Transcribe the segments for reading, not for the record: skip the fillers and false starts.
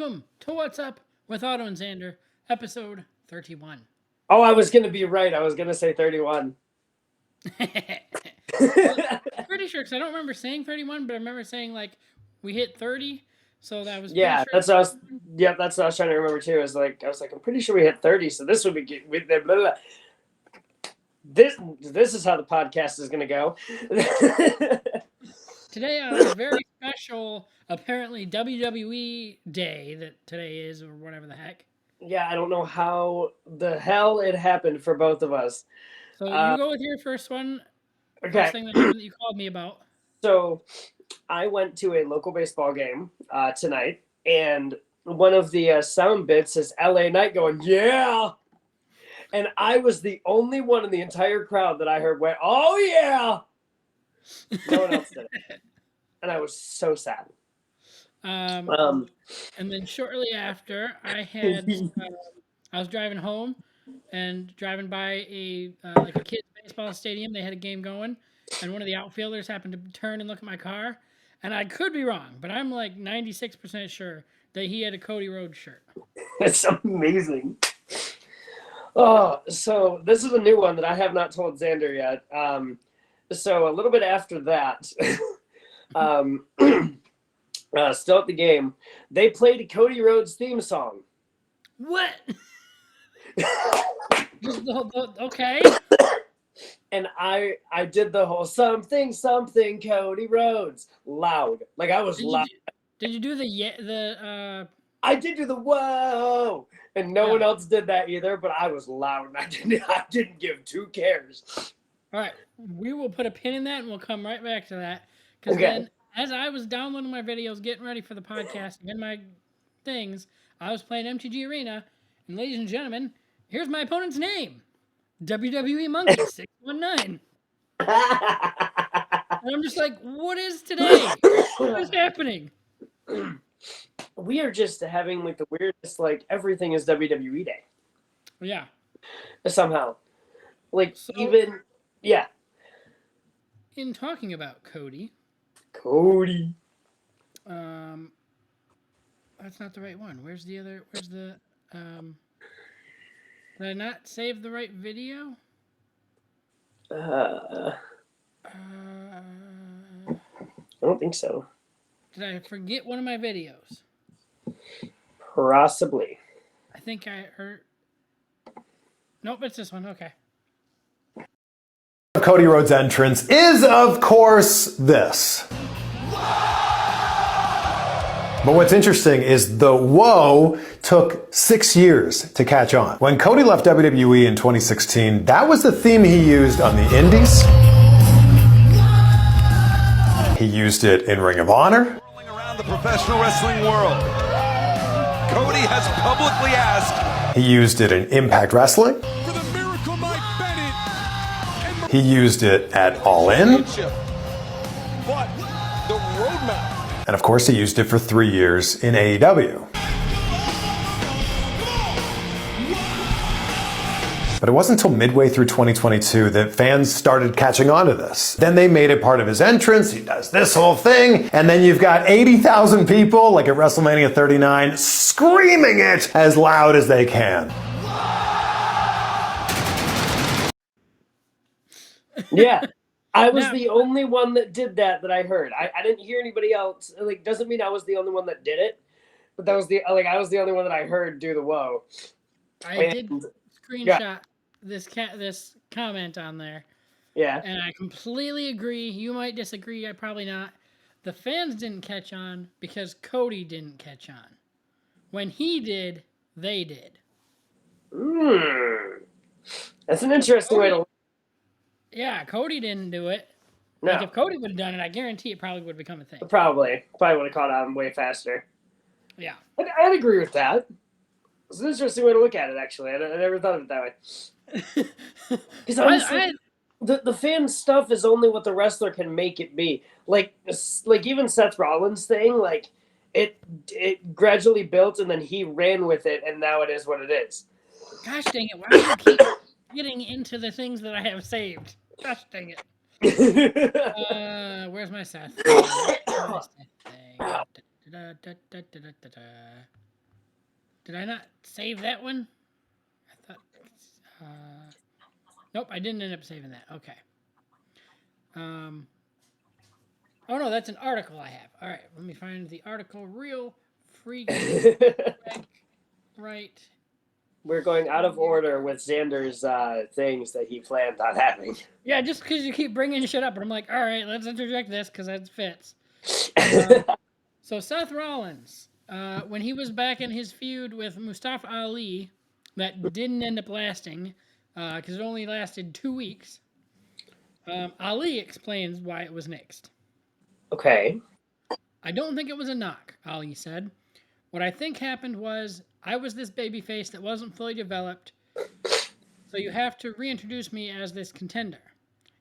Welcome to What's Up with Otto and Xander, episode 31. Oh, I was going to be right. I was going to say 31. Well, I'm pretty sure, because I don't remember saying 31, but I remember saying, like, we hit 30, so that was Yeah, pretty that's what I was. sure. Yeah, that's what I was trying to remember too. I was like, I'm pretty sure we hit 30, so this would be good. Blah, blah, blah. This is how the podcast is going to go. Today on a very special, apparently WWE day that today is, or whatever the heck. Yeah, I don't know how the hell it happened for both of us. So you go with your first one. Okay, First thing that happened that you called me about. so I went to a local baseball game tonight, and one of the sound bits is LA Knight going, yeah. And I was the only one in the entire crowd that I heard went, oh, yeah. No one else did it. And I was so sad. And then shortly after, I was driving home and driving by a kid's baseball stadium. They had a game going, and one of the outfielders happened to turn and look at my car. And I could be wrong, but I'm like 96% sure that he had a Cody Rhodes shirt. It's amazing. Oh, so this is a new one that I have not told Xander yet. So a little bit after that, still at the game, they played Cody Rhodes' theme song. What? Okay. And I did the whole something Cody Rhodes loud, like I was loud. Did you do the I did do the whoa, and no one else did that either. But I was loud, and I didn't give two cares. All right, we will put a pin in that, and we'll come right back to that. Because then, as I was downloading my videos, getting ready for the podcast, and my things, I was playing MTG Arena, and ladies and gentlemen, here's my opponent's name, WWE Monkey 619. And I'm just like, what is today? What is happening? We are just having like the weirdest, like everything is WWE Day. Yeah. Somehow, like so, even yeah. In talking about Cody. That's not the right one. Where's the other? Where's the? Did I not save the right video? I don't think so. Did I forget one of my videos? Possibly. I think I heard. Nope, it's this one. Okay. Cody Rhodes' entrance is, of course, this. But what's interesting is the whoa took 6 years to catch on. When Cody left WWE in 2016, that was the theme he used on the Indies. He used it in Ring of Honor. Around the professional wrestling world, Cody has publicly asked. He used it in Impact Wrestling. For the Miracle Mike Bennett. He used it at All In. But the roadmap. And of course, he used it for 3 years in AEW. But it wasn't until midway through 2022 that fans started catching on to this. Then they made it part of his entrance. He does this whole thing. And then you've got 80,000 people, like at WrestleMania 39, screaming it as loud as they can. Yeah. I was the only one that did that I heard. I didn't hear anybody else. Like, doesn't mean I was the only one that did it. But I was the only one that I heard do the whoa. I did screenshot this comment on there. Yeah. And I completely agree. You might disagree. I probably not. The fans didn't catch on because Cody didn't catch on. When he did, they did. That's an interesting way to look. Yeah, Cody didn't do it. No. Like if Cody would have done it, I guarantee it probably would have become a thing. Probably would have caught on way faster. Yeah. I'd agree with that. It's an interesting way to look at it, actually. I never thought of it that way. Because honestly, the fan stuff is only what the wrestler can make it be. Like even Seth Rollins' thing, like it gradually built and then he ran with it, and now it is what it is. Gosh dang it! Why do you keep getting into the things that I have saved? Gosh dang it! Where's my Seth? Did I not save that one? I thought. Nope, I didn't end up saving that. Okay. Oh no, that's an article I have. All right, let me find the article real freaking quick. Right. We're going out of order with Xander's things that he planned on having. Yeah, just because you keep bringing shit up, and I'm like, all right, let's interject this because that fits. So Seth Rollins, when he was back in his feud with Mustafa Ali, that didn't end up lasting because it only lasted 2 weeks. Ali explains why it was nixed. Okay. I don't think it was a knock, Ali said. What I think happened was I was this babyface that wasn't fully developed, so you have to reintroduce me as this contender.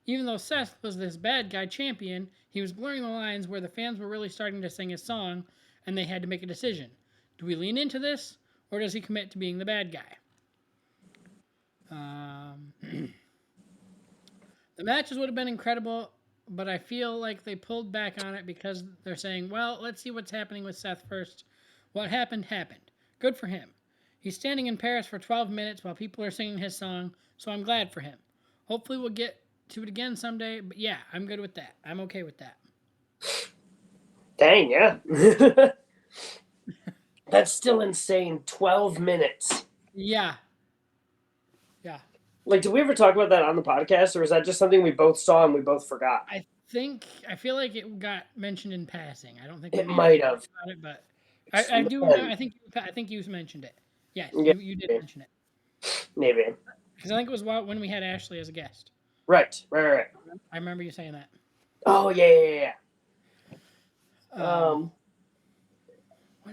Even though Seth was this bad guy champion, he was blurring the lines where the fans were really starting to sing his song, and they had to make a decision. Do we lean into this, or does he commit to being the bad guy? The matches would have been incredible, but I feel like they pulled back on it because they're saying, well, let's see what's happening with Seth first. What happened, happened. Good for him. He's standing in Paris for 12 minutes while people are singing his song, so I'm glad for him. Hopefully we'll get to it again someday, but yeah, I'm good with that. I'm okay with that. Dang, yeah. That's still insane. 12 minutes. Yeah. Yeah. Like, did we ever talk about that on the podcast, or is that just something we both saw and we both forgot? I feel like it got mentioned in passing. I don't think it might have. About it, but I do. I think you mentioned it. Yes, yeah, you did mention it. Maybe. Because I think it was when we had Ashley as a guest. Right. I remember you saying that. Oh yeah. What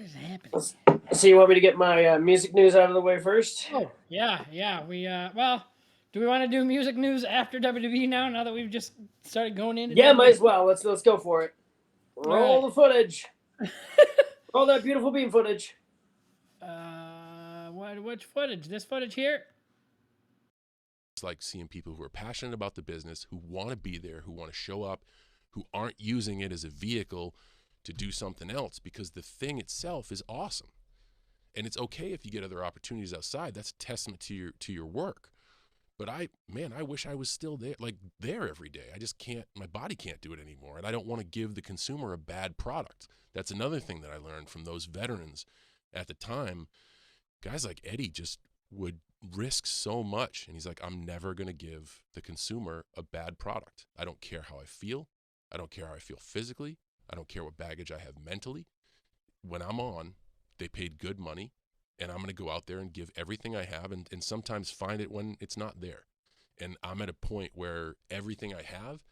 is happening? So you want me to get my music news out of the way first? Oh yeah. We well, do we want to do music news after WWE now that we've just started going into? Yeah, WWE? might as well. Let's go for it. Roll the footage. Roll that beautiful beam footage. Which footage? This footage here? It's like seeing people who are passionate about the business, who want to be there, who want to show up, who aren't using it as a vehicle to do something else, because the thing itself is awesome. And it's okay if you get other opportunities outside. That's a testament to your work. But I wish I was still there every day. I just can't, my body can't do it anymore. And I don't want to give the consumer a bad product. That's another thing that I learned from those veterans at the time. Guys like Eddie just would risk so much. And he's like, I'm never going to give the consumer a bad product. I don't care how I feel. I don't care how I feel physically. I don't care what baggage I have mentally. When I'm on, they paid good money, and I'm going to go out there and give everything I have, and sometimes find it when it's not there. And I'm at a point where everything I have,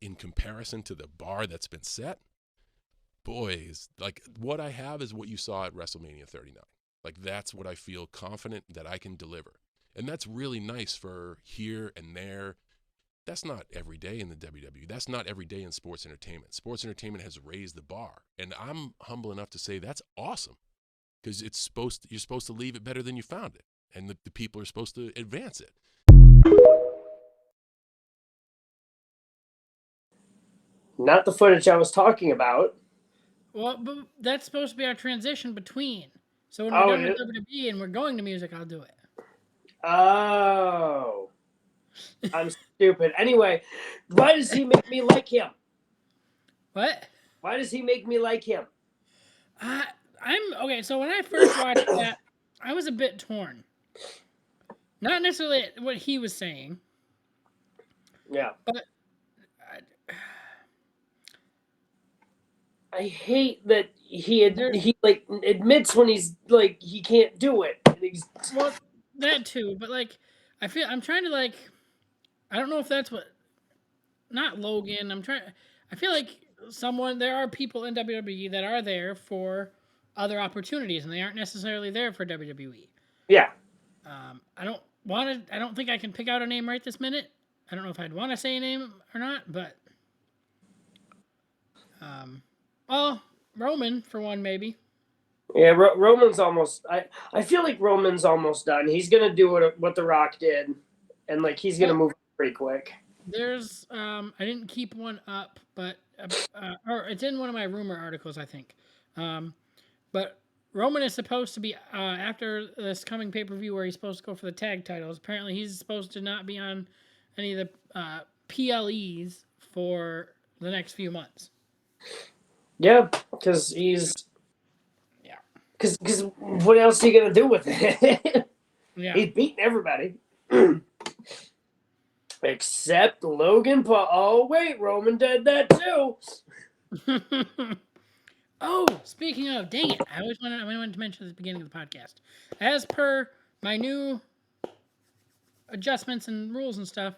in comparison to the bar that's been set, boys, like what I have is what you saw at WrestleMania 39. Like that's what I feel confident that I can deliver. And that's really nice for here and there. That's not every day in the WWE. That's not every day in sports entertainment. Sports entertainment has raised the bar. And I'm humble enough to say that's awesome, because you're supposed to leave it better than you found it. And the people are supposed to advance it. Not the footage I was talking about. Well, but that's supposed to be our transition between. So when we're done with WWE and we're going to music, I'll do it. Oh. I'm stupid. Anyway, why does he make me like him? What? Why does he make me like him? I'm okay. So when I first watched that, I was a bit torn. Not necessarily what he was saying. Yeah. But I hate that he admits when he's like he can't do it. Well, that too. But like, I'm trying to I don't know if that's what. Not Logan. I feel like there are people in WWE that are there for other opportunities, and they aren't necessarily there for WWE. Yeah. I don't think I can pick out a name right this minute. I don't know if I'd want to say a name or not, but well, Roman for one, maybe. Yeah, Roman's almost. I feel like Roman's almost done. He's gonna do what The Rock did, and he's gonna move pretty quick. There's I didn't keep one up, but or it's in one of my rumor articles, I think. But Roman is supposed to be after this coming pay-per-view where he's supposed to go for the tag titles. Apparently, he's supposed to not be on any of the PLEs for the next few months. Yeah, because because what else are you gonna do with it? Yeah, he's beating everybody except Logan Paul. Oh wait, Roman did that too. Oh, speaking of, dang it! I wanted to mention at the beginning of the podcast. As per my new adjustments and rules and stuff,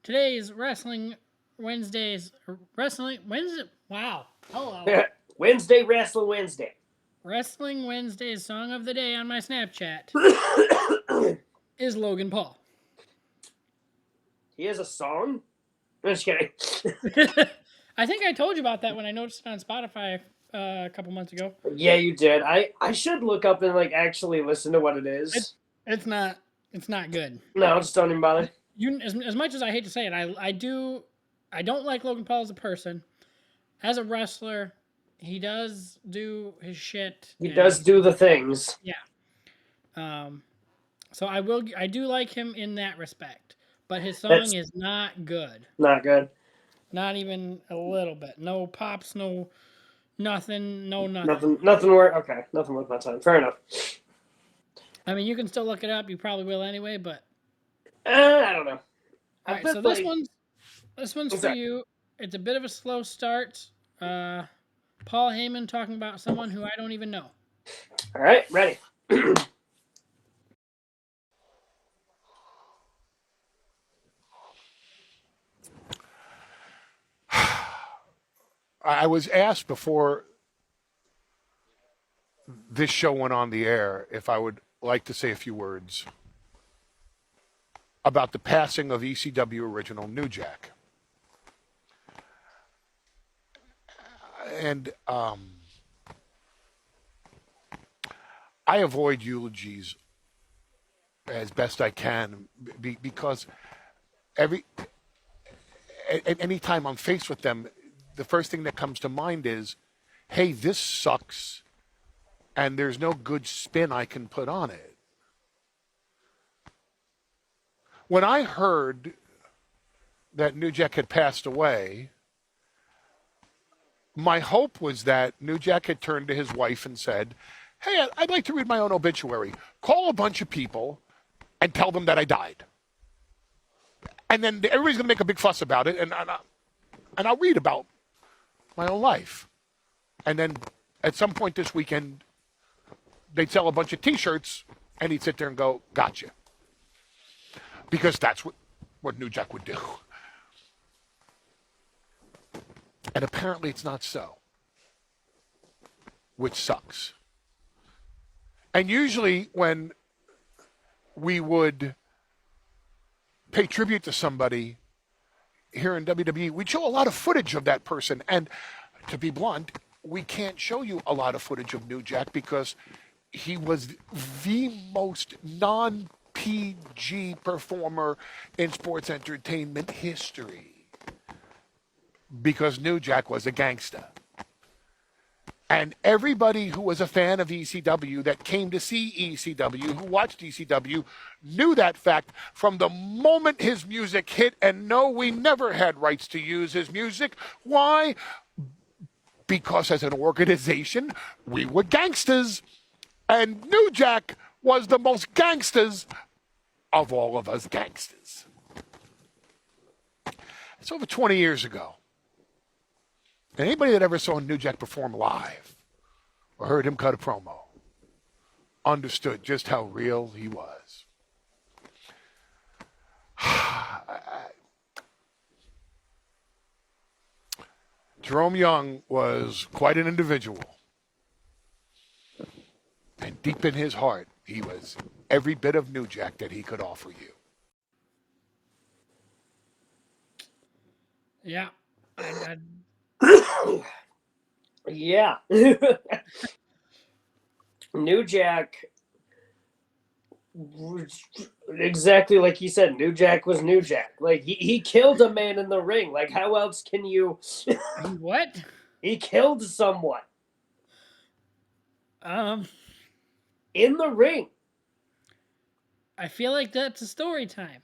today's Wrestling Wednesday. Wow. Hello. Wednesday, Wrestling Wednesday. Wrestling Wednesday's song of the day on my Snapchat is Logan Paul. He has a song? I'm just kidding. I think I told you about that when I noticed it on Spotify a couple months ago. Yeah, you did. I should look up and like actually listen to what it is. It's not good. No, just don't even bother. As much as I hate to say it, I don't like Logan Paul as a person. As a wrestler, he does do his shit. He does do the things. Yeah. So I do like him in that respect, but his song is not good. Not good. Not even a little bit. No pops, no nothing, no nothing. Nothing worth. Okay, nothing worth my time. Fair enough. I mean, you can still look it up. You probably will anyway, but I don't know. All right, so this one's for you. It's a bit of a slow start. Paul Heyman talking about someone who I don't even know. All right, ready. I was asked before this show went on the air if I would like to say a few words about the passing of ECW original New Jack. And I avoid eulogies as best I can because anytime I'm faced with them, the first thing that comes to mind is, hey, this sucks, and there's no good spin I can put on it. When I heard that New Jack had passed away, my hope was that New Jack had turned to his wife and said, hey, I'd like to read my own obituary. Call a bunch of people and tell them that I died. And then everybody's going to make a big fuss about it, and I'll read about my own life. And then at some point this weekend, they'd sell a bunch of T-shirts, and he'd sit there and go, gotcha. Because that's what New Jack would do. And apparently it's not so, which sucks. And usually when we would pay tribute to somebody here in WWE, we'd show a lot of footage of that person. And to be blunt, we can't show you a lot of footage of New Jack because he was the most non-PG performer in sports entertainment history. Because New Jack was a gangster. And everybody who was a fan of ECW that came to see ECW, who watched ECW, knew that fact from the moment his music hit. And no, we never had rights to use his music. Why? Because as an organization, we were gangsters. And New Jack was the most gangsters of all of us gangsters. It's over 20 years ago. And anybody that ever saw New Jack perform live or heard him cut a promo understood just how real he was. Jerome Young was quite an individual. And deep in his heart, he was every bit of New Jack that he could offer you. Yeah. Yeah. New Jack, exactly like he said, New Jack was New Jack. Like, he killed a man in the ring. Like, how else can you... What? He killed someone. in the ring. I feel like that's a story time.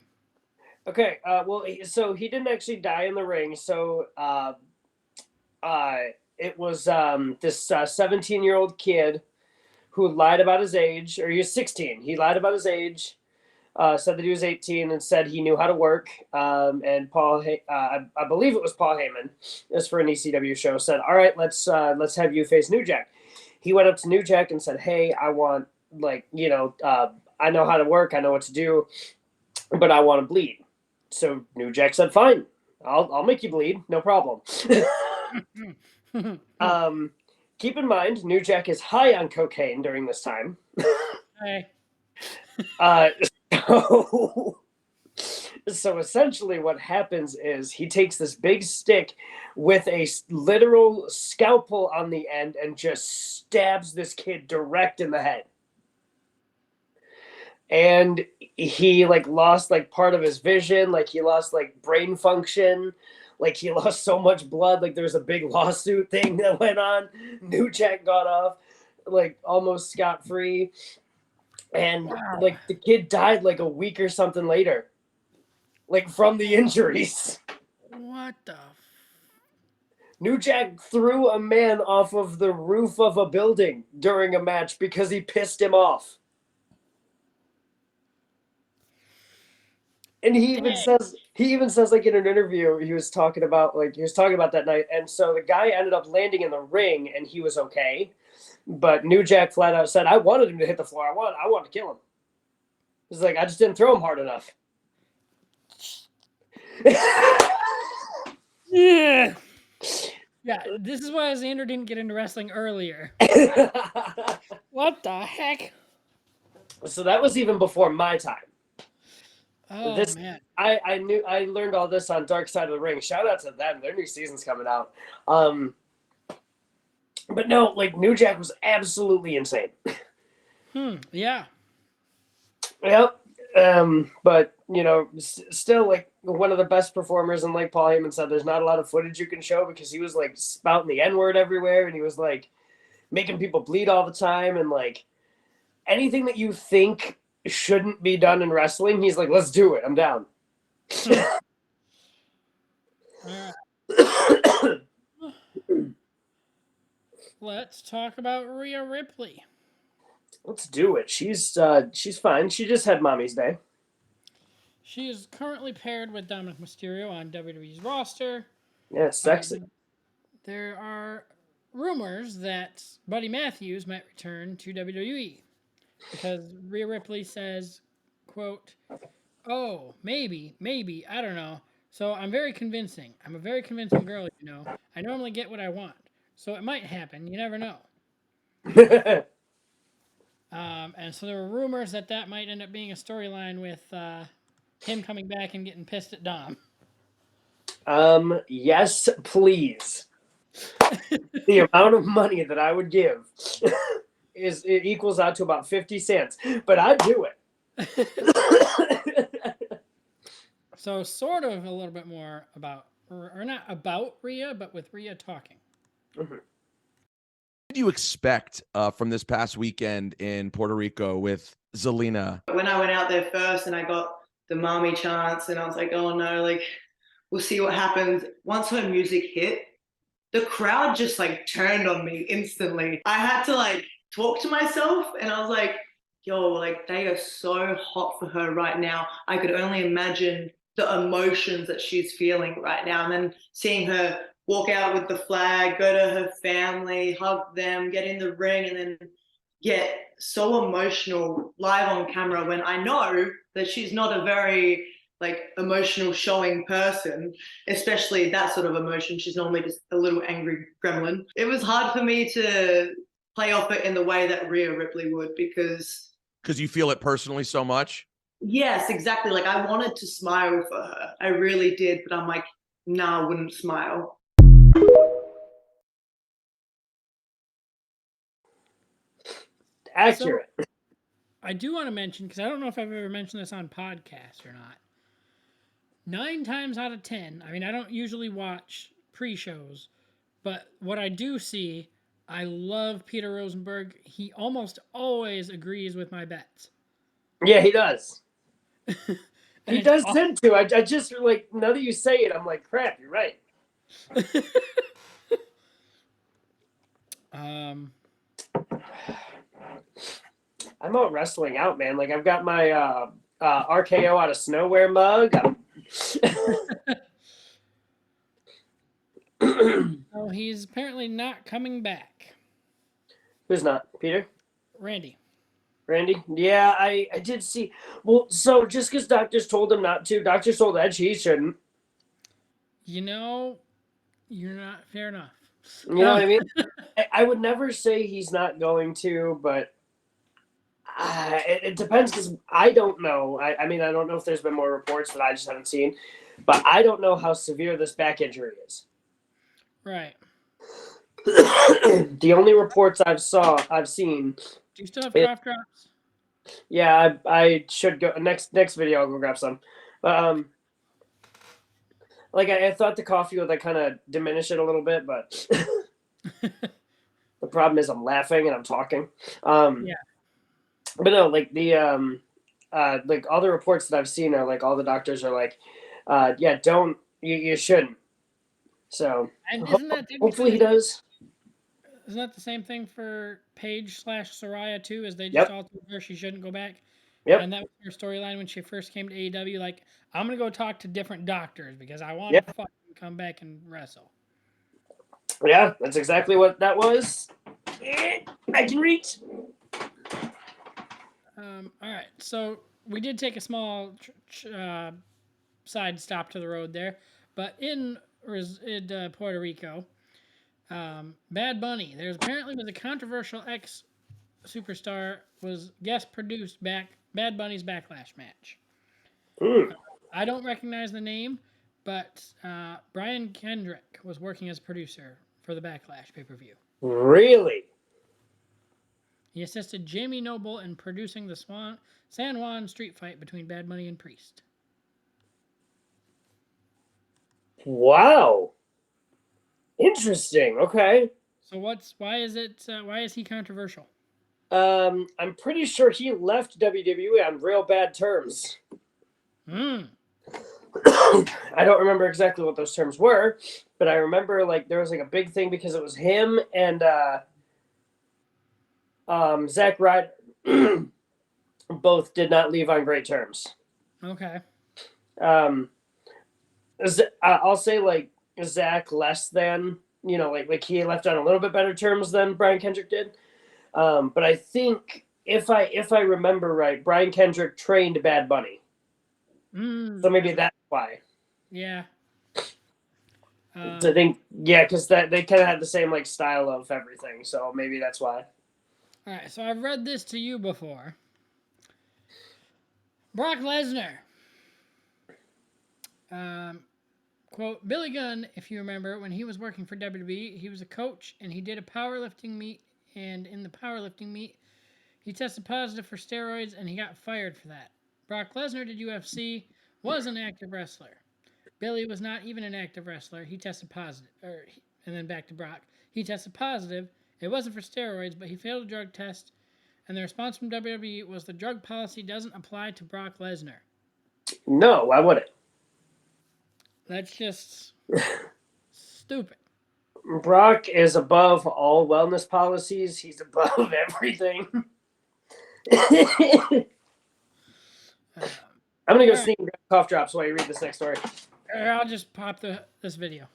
Okay, well, so he didn't actually die in the ring. So it was this 17-year-old kid who lied about his age, or he was 16. He lied about his age, said that he was 18, and said he knew how to work. And I believe it was Paul Heyman, as for an ECW show, said, "All right, let's have you face New Jack." He went up to New Jack and said, "Hey, I want I know how to work, I know what to do, but I want to bleed." So New Jack said, "Fine, I'll make you bleed, no problem." Keep in mind, New Jack is high on cocaine during this time. Hey. So, so essentially, what happens is he takes this big stick with a literal scalpel on the end and just stabs this kid direct in the head. And he lost part of his vision, he lost brain function, he lost so much blood, there was a big lawsuit thing that went on. New Jack got off almost scot-free, and Wow. the kid died a week or something later, from the injuries. What the? New Jack threw a man off of the roof of a building during a match because he pissed him off. And he even says in an interview, he was talking about that night, and so the guy ended up landing in the ring and he was okay, but New Jack flat out said, "I wanted him to hit the floor. I wanted to kill him." He's like, "I just didn't throw him hard enough." Yeah. Yeah, this is why Xander didn't get into wrestling earlier. What the heck? So that was even before my time. Oh, man. I learned all this on Dark Side of the Ring. Shout out to them. Their new season's coming out. But no, New Jack was absolutely insane. Yeah. Yep. But still one of the best performers, and Paul Heyman said, there's not a lot of footage you can show because he was spouting the N-word everywhere, and he was making people bleed all the time, and anything that you think shouldn't be done in wrestling, he's like, "Let's do it. I'm down." Let's talk about Rhea Ripley. Let's do it. She's fine. She just had Mommy's Day. She is currently paired with Dominic Mysterio on WWE's roster. Yeah, sexy. There are rumors that Buddy Matthews might return to WWE because Rhea Ripley says, quote, "Oh, maybe, I don't know. So I'm very convincing. I'm a very convincing girl, I normally get what I want. So it might happen. You never know." And so there were rumors that might end up being a storyline with him coming back and getting pissed at Dom. Yes, please. The amount of money that I would give it equals out to about 50 cents, but I'd do it. So sort of a little bit more about, or not about Rhea, but with Rhea talking. Mm-hmm. What did you expect from this past weekend in Puerto Rico with Zelina? When I went out there first and I got the mommy chance and I was like, oh no, we'll see what happens. Once her music hit, the crowd just turned on me instantly. I had to talk to myself and I was like, yo, they are so hot for her right now. I could only imagine the emotions that she's feeling right now. And then seeing her walk out with the flag, go to her family, hug them, get in the ring, and then get so emotional live on camera when I know that she's not a very emotional showing person, especially that sort of emotion. She's normally just a little angry gremlin. It was hard for me to play off it in the way that Rhea Ripley would because you feel it personally so much? Yes, exactly. I wanted to smile for her. I really did, but I'm like, nah, I wouldn't smile. Accurate. So, I do want to mention, because I don't know if I've ever mentioned this on podcast or not. 9 times out of 10, I mean, I don't usually watch pre-shows, but what I do see, I love Peter Rosenberg. He almost always agrees with my bets. Yeah, he does. And He does tend to. I just like now that you say it, I'm like, crap. You're right. I'm out wrestling out, man. Like I've got my RKO out of Snowwear mug. So he's apparently not coming back. Who's not? Peter? Randy. Randy? Yeah, I did see. Well, so just because doctors told him not to, doctors told Edge he shouldn't. You know, you're not fair enough. You know what I mean? I would never say he's not going to, but it depends because I don't know. I mean, I don't know if there's been more reports that I just haven't seen, but I don't know how severe this back injury is. Right. The only reports I've seen. Do you still have cough drops? Yeah, I should go next video. I'll go grab some. But like I thought the coffee would like kind of diminish it a little bit, but the problem is I'm laughing and I'm talking. Yeah. But no, like the like all the reports that I've seen are like all the doctors are like, yeah, don't you shouldn't. So and isn't that hopefully he does. Isn't that the same thing for Paige/Soraya too? Is they just all told her she shouldn't go back? Yep. And that was her storyline when she first came to AEW. Like, I'm gonna go talk to different doctors because I want to fucking come back and wrestle. Yeah, that's exactly what that was. I can reach. All right, so we did take a small side stop to the road there, but in Puerto Rico, Bad Bunny. There's apparently was a controversial ex-superstar was guest produced Bad Bunny's Backlash match. I don't recognize the name, but Brian Kendrick was working as producer for the Backlash pay-per-view. Really? He assisted Jamie Noble in producing the San Juan street fight between Bad Bunny and Priest. Wow. Interesting. Okay. So why is he controversial? I'm pretty sure he left WWE on real bad terms. I don't remember exactly what those terms were, but I remember like there was like a big thing because it was him and Zack Ryder both did not leave on great terms. Okay. I'll say like Zack less than, you know, like he left on a little bit better terms than Brian Kendrick did. But I think if I remember right, Brian Kendrick trained Bad Bunny. So maybe that's why. Yeah. So I think because that they kind of had the same like style of everything. So maybe that's why. All right. So I've read this to you before. Brock Lesnar. Quote, Billy Gunn, if you remember, when he was working for WWE, he was a coach and he did a powerlifting meet. And in the powerlifting meet, he tested positive for steroids and he got fired for that. Brock Lesnar did UFC, was an active wrestler. Billy was not even an active wrestler. He tested positive. And then back to Brock. He tested positive. It wasn't for steroids, but he failed a drug test. And the response from WWE was the drug policy doesn't apply to Brock Lesnar. No, why would it? That's just stupid. Brock is above all wellness policies. He's above everything. I'm going to go sneak and grab cough drops while you read this next story. I'll just pop this video.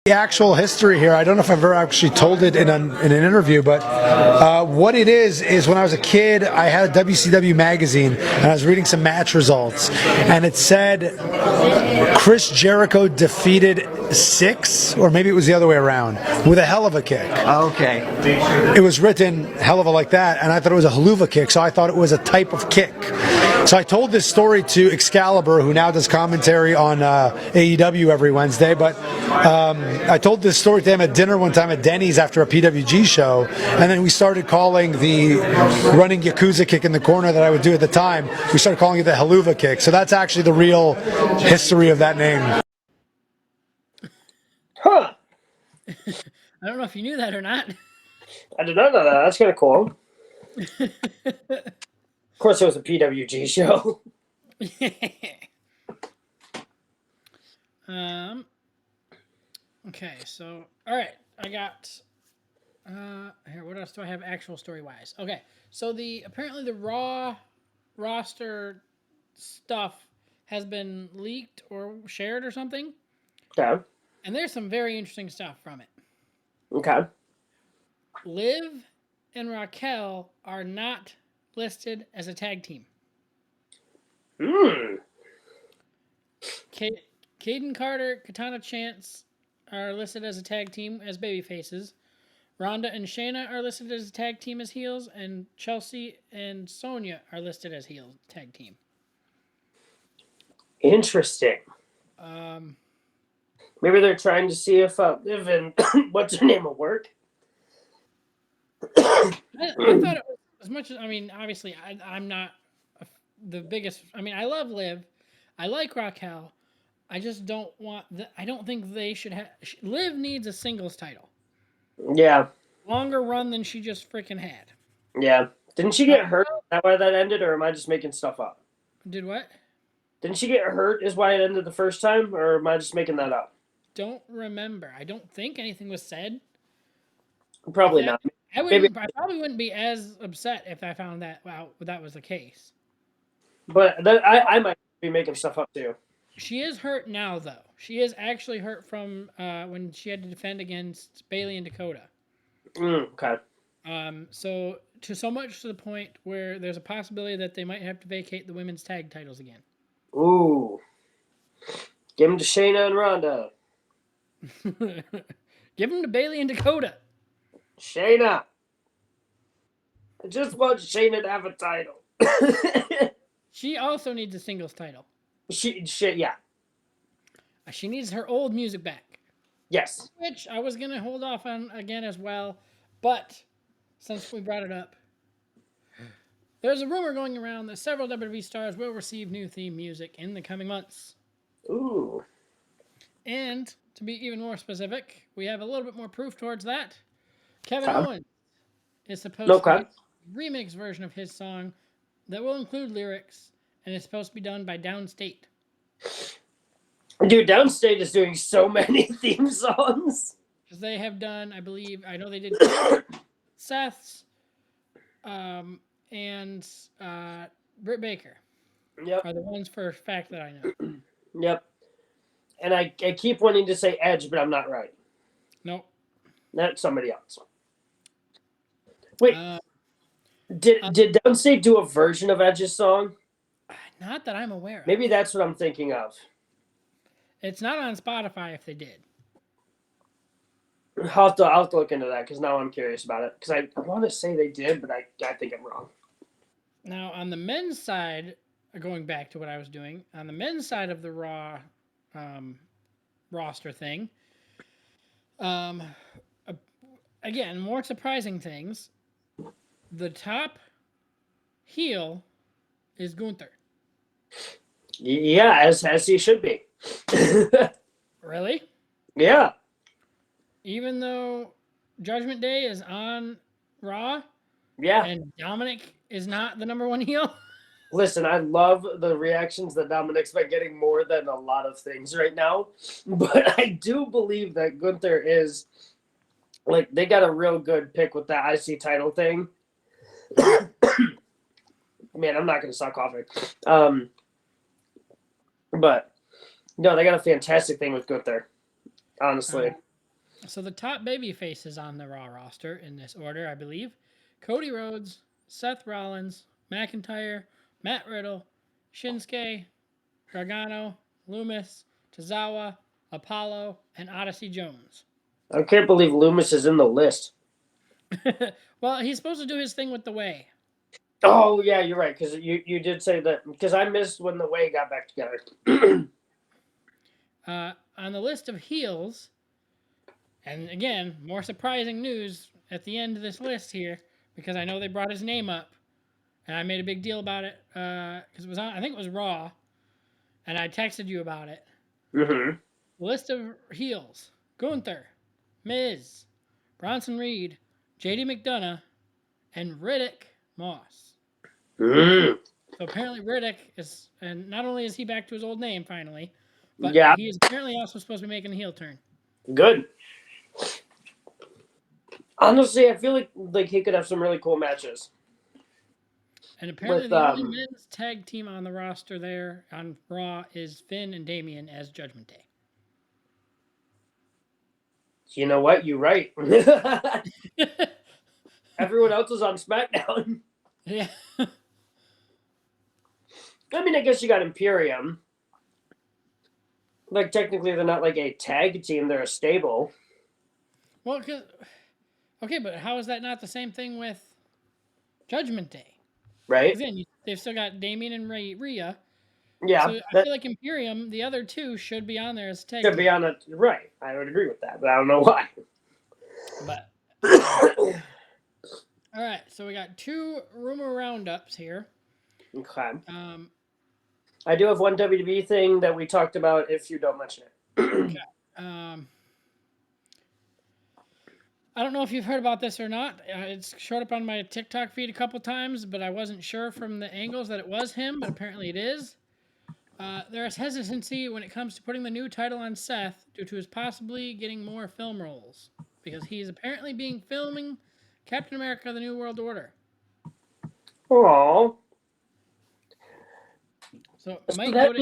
The actual history here, I don't know if I've ever actually told it in an interview, but what it is when I was a kid, I had a WCW magazine, and I was reading some match results, and it said Chris Jericho defeated Six, or maybe it was the other way around, with a hell of a kick. Okay. It was written hell of a like that, and I thought it was a haluva kick, so I thought it was a type of kick. So I told this story to Excalibur, who now does commentary on AEW every Wednesday, but I told this story to him at dinner one time at Denny's after a PWG show, and then we started calling the running Yakuza kick in the corner that I would do at the time, we started calling it the haluva kick. So that's actually the real history of that name. Huh. I don't know if you knew that or not. I did not know that. That's kind of cool. Of course, it was a PWG show. Okay, so all right, I got here. What else do I have? Actual story wise. Okay, so apparently the Raw roster stuff has been leaked or shared or something. Okay. And there's some very interesting stuff from it. Okay. Liv and Raquel are not listed as a tag team. Hmm. Caden Carter, Katana Chance are listed as a tag team as baby faces. Ronda and Shayna are listed as a tag team as heels, and Chelsea and Sonya are listed as heels tag team. Interesting. Maybe they're trying to see if Liv and what's her name will work. I thought it was as much as obviously I'm not the biggest. I love Liv, I like Raquel. I just don't want. I don't think they should have. Liv needs a singles title. Yeah. Longer run than she just freaking had. Yeah. Didn't she get hurt? Is that why that ended, or am I just making stuff up? Did what? Didn't she get hurt? Is why it ended the first time, or am I just making that up? Don't remember. I don't think anything was said. Probably not. I probably wouldn't be as upset if I found that out that was the case. But then I might be making stuff up too. She is hurt now, though. She is actually hurt from when she had to defend against Bailey and Dakota. Okay. So much to the point where there's a possibility that they might have to vacate the women's tag titles again. Ooh. Give them to Shayna and Ronda. Give them to Bailey and Dakota. Shayna. I just want Shayna to have a title. She also needs a singles title. Yeah. She needs her old music back. Yes. Which I was going to hold off on again as well. But since we brought it up, there's a rumor going around that several WWE stars will receive new theme music in the coming months. Ooh. And to be even more specific, we have a little bit more proof towards that. Kevin Owens is supposed to be a remix version of his song that will include lyrics, and it's supposed to be done by Downstate. Dude, Downstate is doing so many theme songs. Because they have done, I know they did Seth's, and Britt Baker. Yep. Are the ones for a fact that I know. Yep. And I keep wanting to say Edge, but I'm not right. Nope. That's somebody else. Wait. Did Downstate do a version of Edge's song? Not that I'm aware of. Maybe that's what I'm thinking of. It's not on Spotify if they did. I'll have to look into that because now I'm curious about it. Because I want to say they did, but I think I'm wrong. Now, on the men's side, going back to what I was doing, on the men's side of the Raw roster thing, again, more surprising things. The top heel is Gunther. Yeah, as he should be. Really? Yeah. Even though Judgment Day is on Raw? Yeah. And Dominic is not the number one heel? Listen, I love the reactions that Dominic's been getting more than a lot of things right now. But I do believe that Gunther is, like, they got a real good pick with that IC title thing. Man, I'm not going to stop coughing. But, no, they got a fantastic thing with Gunther, honestly. So the top baby faces on the Raw roster in this order, I believe. Cody Rhodes, Seth Rollins, McIntyre, Matt Riddle, Shinsuke, Gargano, Loomis, Tozawa, Apollo, and Odyssey Jones. I can't believe Loomis is in the list. Well, he's supposed to do his thing with the Way. Oh, yeah, you're right, because you did say that, because I missed when the Way got back together. On the list of heels, and again, more surprising news at the end of this list here, because I know they brought his name up, and I made a big deal about it, because it was on, I think it was Raw, and I texted you about it. Mm-hmm. List of heels: Gunther, Miz, Bronson Reed, JD McDonough, and Riddick Moss. Mm. So apparently Riddick is, and not only is he back to his old name finally, but Yeah, he is apparently also supposed to be making a heel turn. good. Honestly, I feel like he could have some really cool matches. And apparently With the only men's tag team on the roster there on Raw is Finn and Damien as Judgment Day. You know what? You're right. Everyone else is on SmackDown. Yeah. I mean, I guess you got Imperium. Like, technically, they're not like a tag team, they're a stable. Well, okay, but how is that not the same thing with Judgment Day? Right? Again, they've still got Damien and Rhea. Yeah. So I feel like Imperium, the other two, should be on there as tag Should team. be on it. Right. I would agree with that, but I don't know why. But all right, so we got 2 rumor roundups here. Okay. Um, I do have one WWE thing that we talked about if you don't mention it. okay. I don't know if you've heard about this or not. It's showed up on my TikTok feed a couple times, but I wasn't sure from the angles that it was him, but apparently it is. There is hesitancy when it comes to putting the new title on Seth due to his possibly getting more film roles, because he is apparently filming Captain America: The New World Order. Aww. So it might go to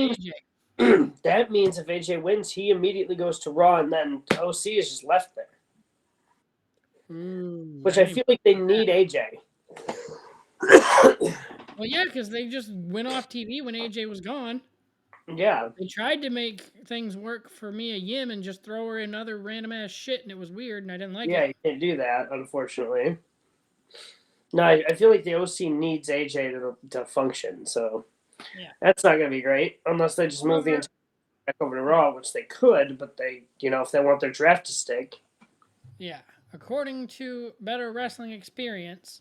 AJ. That means if AJ wins, he immediately goes to Raw, and then OC is just left there. Which I feel like they need AJ. Well, yeah, because they just went off TV when AJ was gone. Yeah. They tried to make things work for Mia Yim and just throw her in other random ass shit, and it was weird, and I didn't like it. Yeah, you can't do that, unfortunately. No, I feel like the OC needs AJ to function, so yeah, that's not going to be great unless they just move the entire back over to Raw, which they could, but they, if they want their draft to stick. Yeah, according to Better Wrestling Experience,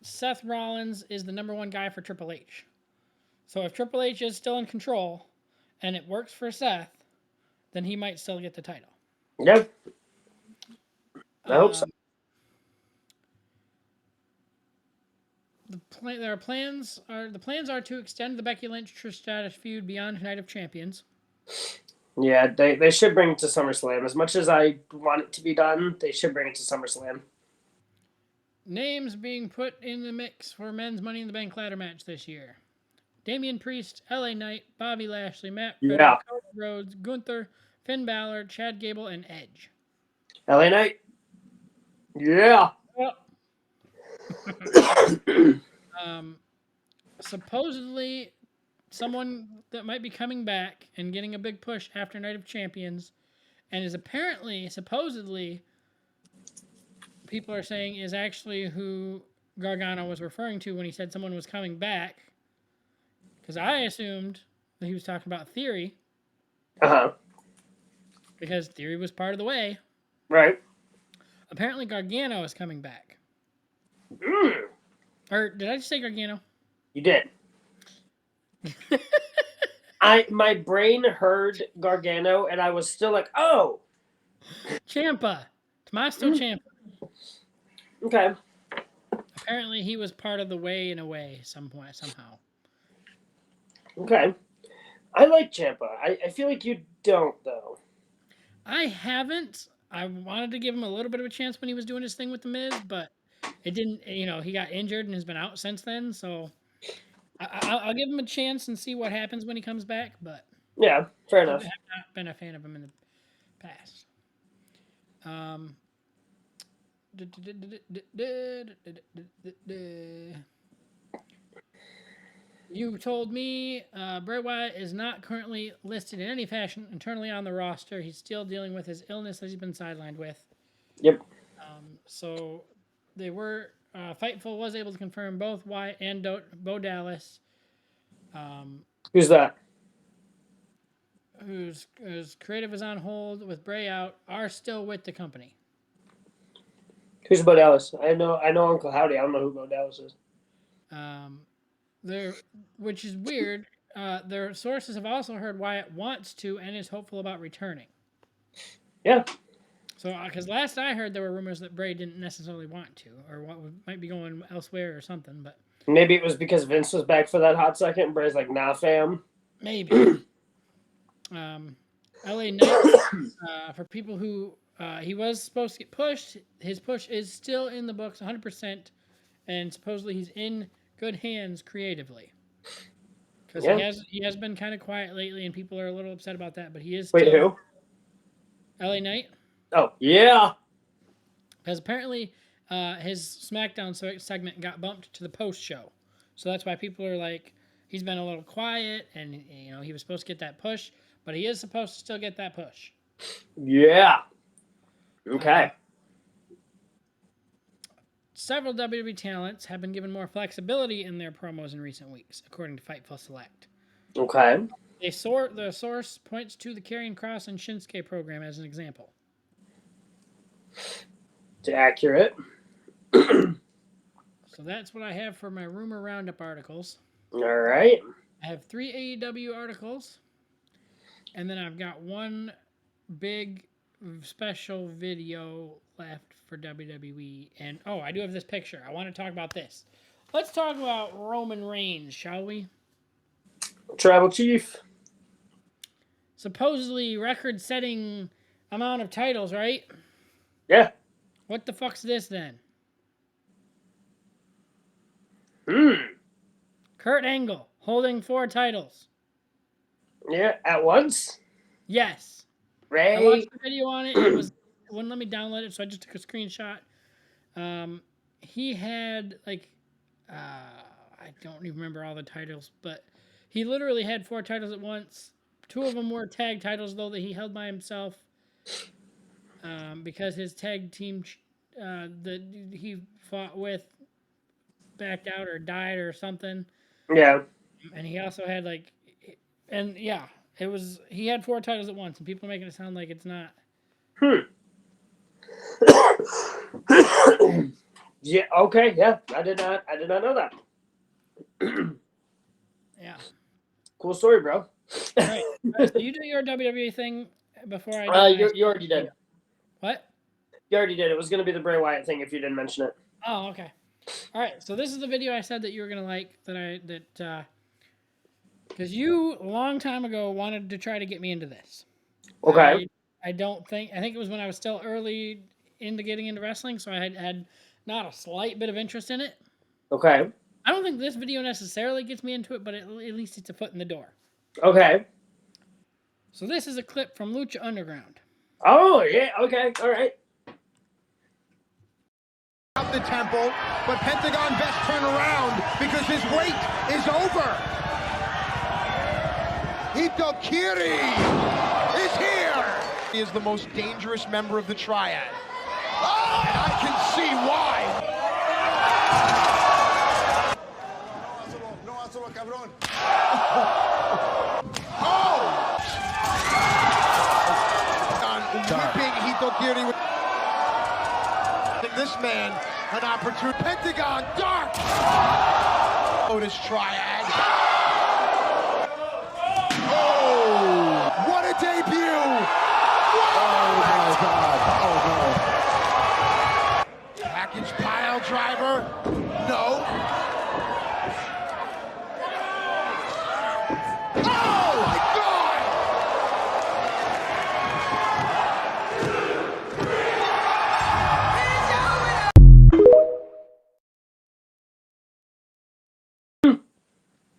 Seth Rollins is the #1 guy for Triple H. So if Triple H is still in control and it works for Seth, then he might still get the title. Yep. I hope so. The plans are to extend the Becky Lynch Trish Stratus feud beyond Night of Champions. Yeah, they should bring it to SummerSlam. As much as I want it to be done, they should bring it to SummerSlam. Names being put in the mix for men's Money in the Bank ladder match this year: Damian Priest, LA Knight, Bobby Lashley, Matt Riddle, Cody Rhodes, Gunther, Finn Balor, Chad Gable, and Edge. LA Knight. Yeah. Supposedly, someone that might be coming back and getting a big push after Night of Champions, and is supposedly, people are saying is actually who Gargano was referring to when he said someone was coming back. Because I assumed that he was talking about Theory. Uh-huh. Because Theory was part of the way. Right. Apparently Gargano is coming back. Mm. Or did I just say Gargano? You did. My brain heard Gargano, and I was still like, oh. Ciampa. Tommaso Ciampa. Okay. Apparently he was part of the way in a way, somehow. Okay. I like Ciampa. I feel like you don't, though. I haven't. I wanted to give him a little bit of a chance when he was doing his thing with The Miz, but it didn't, he got injured and has been out since then, so I'll give him a chance and see what happens when he comes back, but yeah, fair enough. I have not been a fan of him in the past. You told me Bray Wyatt is not currently listed in any fashion internally on the roster. He's still dealing with his illness that he's been sidelined with. Yep. So they were Fightful was able to confirm both Wyatt and Bo Dallas. Who's that? Whose creative is on hold with Bray out, are still with the company. Who's Bo Dallas? I know Uncle Howdy. I don't know who Bo Dallas is. Which is weird. Their sources have also heard Wyatt wants to and is hopeful about returning. Yeah. So, because last I heard, there were rumors that Bray didn't necessarily want to, or might be going elsewhere or something. But maybe it was because Vince was back for that hot second, and Bray's like, "Nah, fam." Maybe. LA Knight, for people who he was supposed to get pushed, his push is still in the books 100%, and supposedly he's in good hands creatively. Because he has been kind of quiet lately, and people are a little upset about that. But he is Wait, still who? LA Knight. Oh yeah. Because apparently his SmackDown segment got bumped to the post show, so that's why people are like, he's been a little quiet, and he was supposed to get that push, but he is supposed to still get that push. Yeah. Okay. Several WWE talents have been given more flexibility in their promos in recent weeks, according to Fightful Select. Okay. The source points to the Karrion Kross and Shinsuke program as an example. It's accurate. So that's what I have for my rumor roundup articles. All right. I have 3 AEW articles, and then I've got one big special video left for WWE. And I do have this picture. I want to talk about this. Let's talk about Roman Reigns, shall we? Tribal Chief. Supposedly record-setting amount of titles, right? Yeah. What the fuck's this then? Kurt Angle holding 4 titles. Yeah, at once? Yes. Ray. I watched the video on it. It wouldn't let me download it, so I just took a screenshot. He had I don't even remember all the titles, but he literally had 4 titles at once. 2 of them were tag titles, though, that he held by himself. Because his tag team that he fought with backed out or died or something. Yeah. And he also had he had 4 titles at once, and people are making it sound like it's not. Yeah. Okay. Yeah. I did not know that. Yeah. Cool story, bro. All right. So you do your WWE thing before I do. You already did. What? You already did. It was going to be the Bray Wyatt thing if you didn't mention it. Oh, okay. All right. So this is the video I said that you were gonna like. Because you a long time ago wanted to try to get me into this. Okay. I think it was when I was still early into getting into wrestling, so I had not a slight bit of interest in it. Okay. I don't think this video necessarily gets me into it, but at least it's a foot in the door. Okay. So this is a clip from Lucha Underground. Oh, yeah. Okay. All right. Out the temple, but Pentagon best turn around because his wait is over. Hitokiri is here. He is the most dangerous member of the triad. Oh! And I can see why. Oh! Whipping Hitokiri with this man an opportunity. Pentagon Dark. Lotus Triad. Oh, what a debut! Oh my God! Oh no! Package pile driver. No. Oh my God!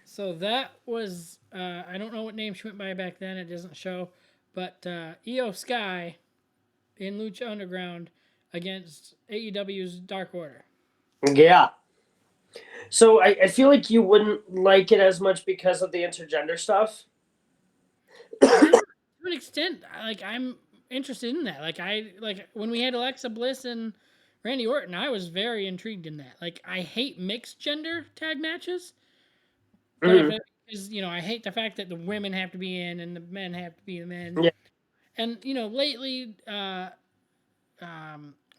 So that was, I don't know what name she went by back then, it doesn't show, but Io Sky in Lucha Underground against AEW's Dark Order. Yeah. So I feel like you wouldn't like it as much because of the intergender stuff. To an extent, I'm interested in that. When we had Alexa Bliss and Randy Orton, I was very intrigued in that. I hate mixed gender tag matches. But because I hate the fact that the women have to be in and the men have to be the men. Yeah. And lately, Rhea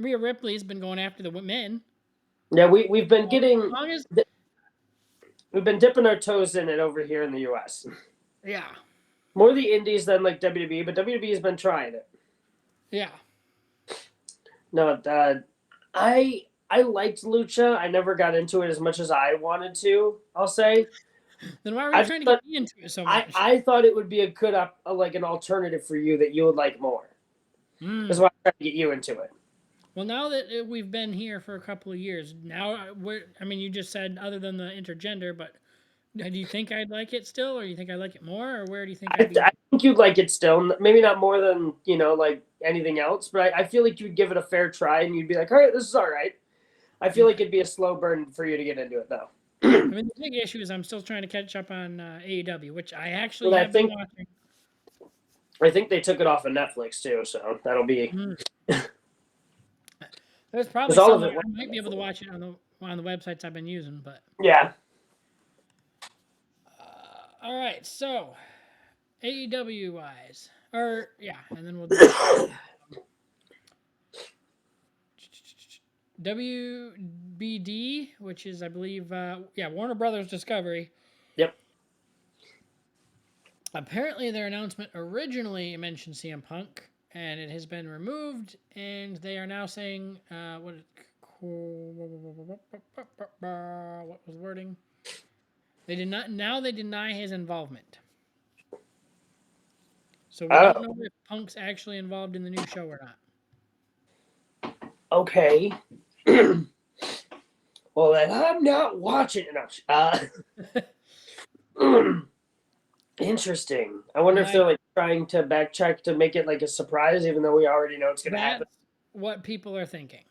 Ripley's been going after the men. Yeah, we've been getting as we've been dipping our toes in it over here in the U.S. Yeah. More the indies than WWE, but WWE has been trying it. Yeah. No, I liked Lucha. I never got into it as much as I wanted to. I'll say. Then why were you I just trying to thought get me into it so much? I thought it would be a good like an alternative for you that you would like more. That's why I tried to get you into it. Well, now that we've been here for a couple of years, now I mean, you just said other than the intergender, but do you think I'd like it still, or do you think I like it more, or where do you think I'd be? I think you'd like it still. Maybe not more than like anything else, but I feel like you'd give it a fair try and you'd be like, all right, this is all right. I feel like it'd be a slow burn for you to get into it, though. I mean, the big issue is I'm still trying to catch up on AEW, which I actually Well, have been watching. I think they took it off of Netflix too, so that'll be. There's probably all of somewhere it I might be able to watch it on the websites I've been using, but Yeah. all right. So AEW wise, or yeah, and then we'll do WBD, which is I believe Warner Brothers Discovery. Yep. Apparently, their announcement originally mentioned CM Punk, and it has been removed, and they are now saying what was the wording? They did not. Now they deny his involvement. So we don't know if Punk's actually involved in the new show or not. Okay. Well, then I'm not watching enough. Interesting. I wonder if they're like trying to backtrack to make it like a surprise, even though we already know it's going to happen. That's what people are thinking.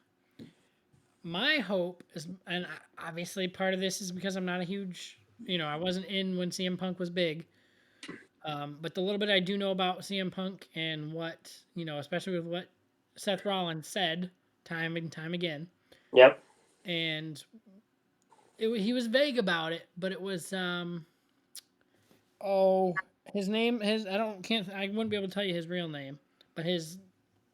My hope is, and obviously part of this is because I'm not a huge, I wasn't in when CM Punk was big. But the little bit I do know about CM Punk and what, especially with what Seth Rollins said time and time again. Yep. And he was vague about it, but it was, his name, I wouldn't be able to tell you his real name, but his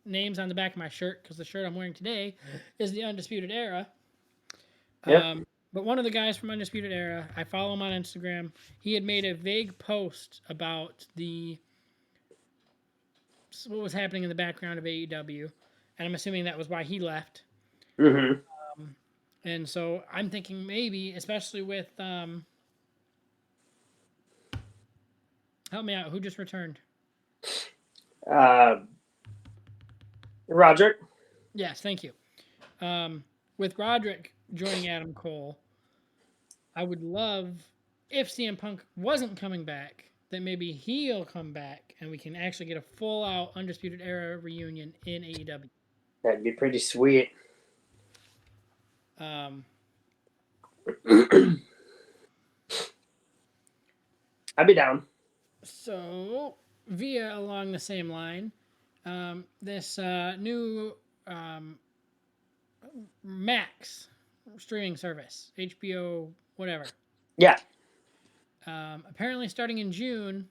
name's on the back of my shirt because the shirt I'm wearing today is the Undisputed Era. Yep. But one of the guys from Undisputed Era, I follow him on Instagram. He had made a vague post about what was happening in the background of AEW, and I'm assuming that was why he left. Mm-hmm. And so I'm thinking maybe, especially with help me out, who just returned? Roderick. Yes, thank you. With Roderick joining Adam Cole, I would love if CM Punk wasn't coming back, that maybe he'll come back and we can actually get a full-out Undisputed Era reunion in AEW. That'd be pretty sweet. I'd be down. So, along the same line, this new Max streaming service, HBO, whatever. Yeah. Apparently, starting in June,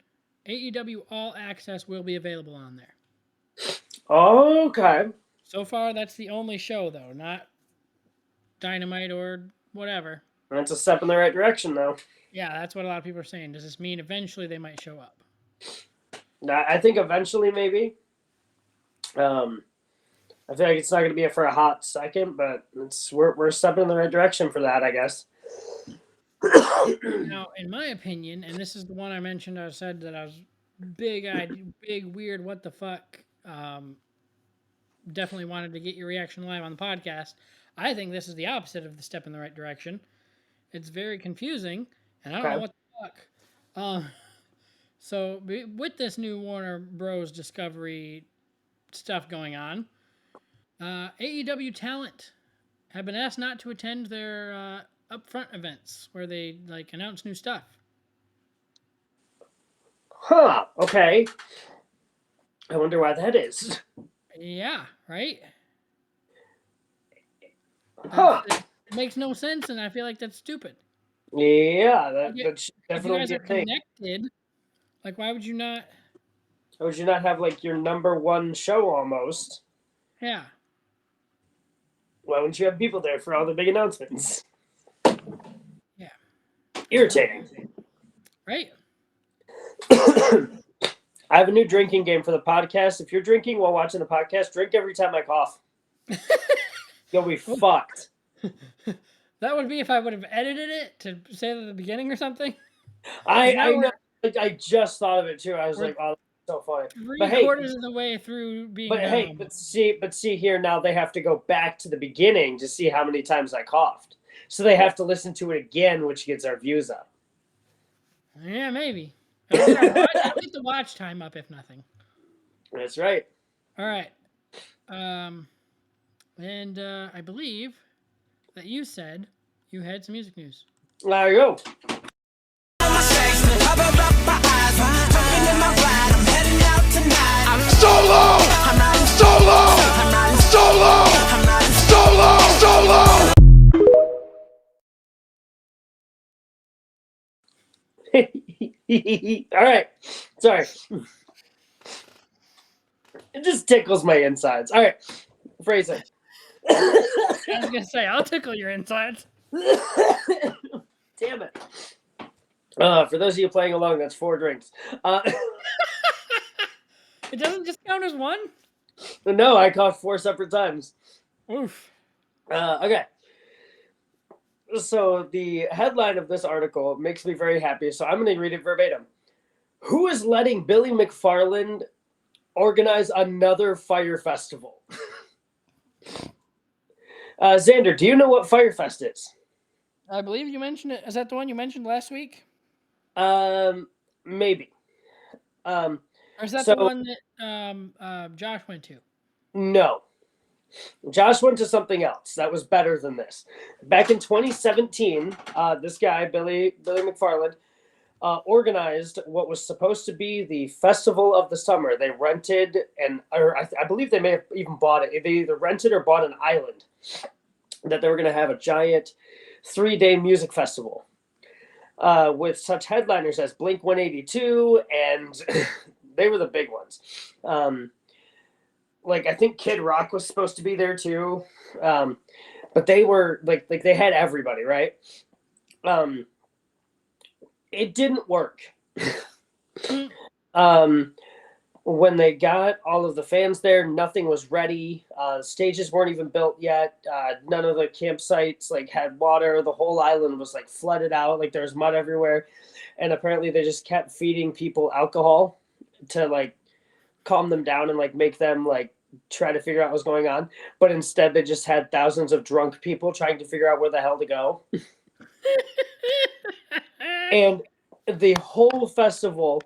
AEW All Access will be available on there. Okay. So far, that's the only show, though, not Dynamite or whatever. That's a step in the right direction, though. Yeah, that's what a lot of people are saying. Does this mean eventually they might show up? I think eventually, maybe. I feel like it's not going to be for a hot second, but we're stepping in the right direction for that, I guess. Now, in my opinion, and this is the one I mentioned, I said that I was big-eyed, big, weird, what the fuck. Definitely wanted to get your reaction live on the podcast. I think this is the opposite of the step in the right direction. It's very confusing, and I don't know what the fuck. So, with this new Warner Bros. Discovery stuff going on, AEW talent have been asked not to attend their upfront events where they announce new stuff. Huh. Okay. I wonder why that is. Yeah. Right. Huh. It makes no sense, and I feel like that's stupid. Yeah, that's definitely. If you guys are connected, why would you not? Why would you not have your number one show almost? Yeah. Why wouldn't you have people there for all the big announcements? Yeah. Irritating. Right. I have a new drinking game for the podcast. If you're drinking while watching the podcast, drink every time I cough. You'll be fucked. That would be if I would have edited it to say it at the beginning or something. I know. I just thought of it too. I was like, oh, that's so funny. But hey, 3/4 of the way through being but dumb. hey, but see here now they have to go back to the beginning to see how many times I coughed. So they have to listen to it again, which gets our views up. Yeah, maybe. I'll get the watch time up if nothing. That's right. All right. And I believe that you said you had some music news. There you go. Solo! Solo! Solo! Solo! Solo! All right. Sorry. It just tickles my insides. All right. Phrasing. I was going to say, I'll tickle your insides. Damn it. For those of you playing along, that's 4 drinks. It doesn't just count as one? No, I coughed 4 separate times. Oof. Okay. So the headline of this article makes me very happy, so I'm going to read it verbatim. Who is letting Billy McFarland organize another fire festival? Xander, do you know what Firefest is? I believe you mentioned it. Is that the one you mentioned last week? Maybe. Or is that the one that Josh went to? No. Josh went to something else that was better than this. Back in 2017, this guy, Billy McFarland, organized what was supposed to be the festival of the summer. They rented, I believe they may have even bought it. They either rented or bought an island that they were going to have a giant 3-day music festival with such headliners as Blink-182, and they were the big ones. Like, I think Kid Rock was supposed to be there too. But they were like they had everybody, right? It didn't work. When they got all of the fans there, nothing was ready. Stages weren't even built yet. None of the campsites had water. The whole island was flooded out. There was mud everywhere. And apparently they just kept feeding people alcohol to calm them down and make them try to figure out what's going on. But instead they just had thousands of drunk people trying to figure out where the hell to go. And the whole festival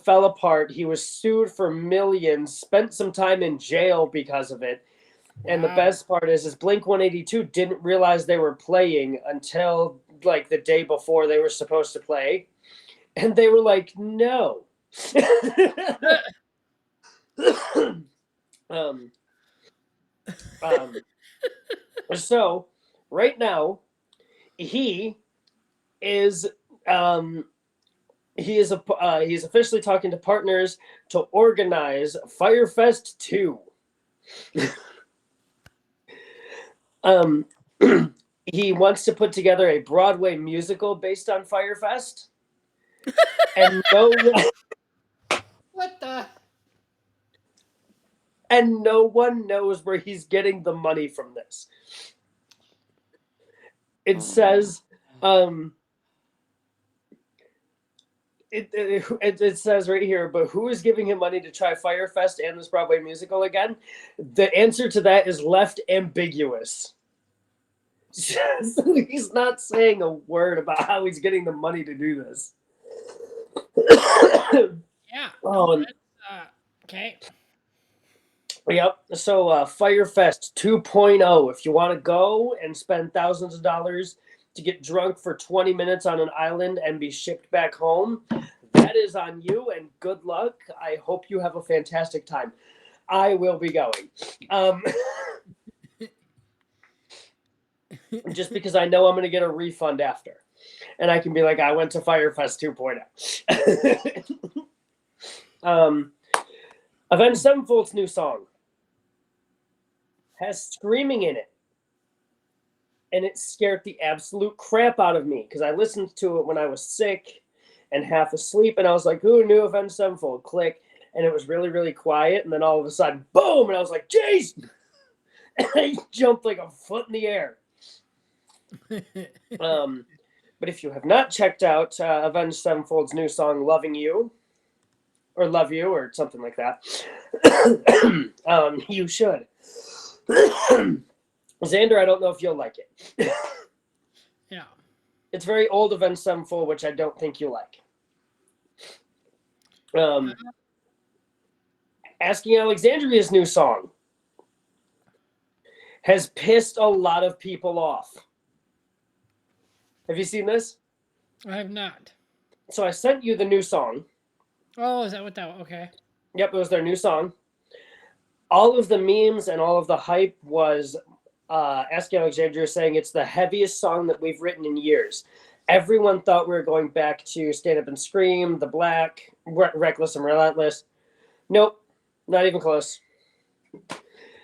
fell apart. He was sued for millions, spent some time in jail because of it. And the best part is Blink-182 didn't realize they were playing until the day before they were supposed to play. And they were like, no. So right now he is he's officially talking to partners to organize Firefest 2. He wants to put together a Broadway musical based on Firefest. And what the? And no one knows where he's getting the money from this. It says, it says right here, but who is giving him money to try Firefest and this Broadway musical again? The answer to that is left ambiguous. He's not saying a word about how he's getting the money to do this. Yeah. Oh, okay. Yep. So Firefest 2.0. If you want to go and spend thousands of dollars to get drunk for 20 minutes on an island and be shipped back home, that is on you, and good luck. I hope you have a fantastic time. I will be going. Just because I know I'm going to get a refund after. And I can be like, I went to Firefest 2.0. Avenged Sevenfold's new song has screaming in it. And it scared the absolute crap out of me because I listened to it when I was sick and half asleep. And I was like, who knew Avenged Sevenfold? Click. and it was really, really quiet. And then all of a sudden, boom! And I was like, "Jeez!" And I jumped like a foot in the air. But if you have not checked out Avenged Sevenfold's new song, "Loving You," or "Love You," or something like that, you should. Xander, I don't know if you'll like it. Yeah. It's very old Avenged Sevenfold, which I don't think you like. Asking Alexandria's new song has pissed a lot of people off. Have you seen this? I have not. So I sent you the new song. Oh, is that what that? Okay. Yep, it was their new song. All of the memes and all of the hype was Asking Alexandria saying it's the heaviest song that we've written in years. Everyone thought we were going back to Stand Up and Scream, The Black, Reckless and Relentless. Nope, not even close.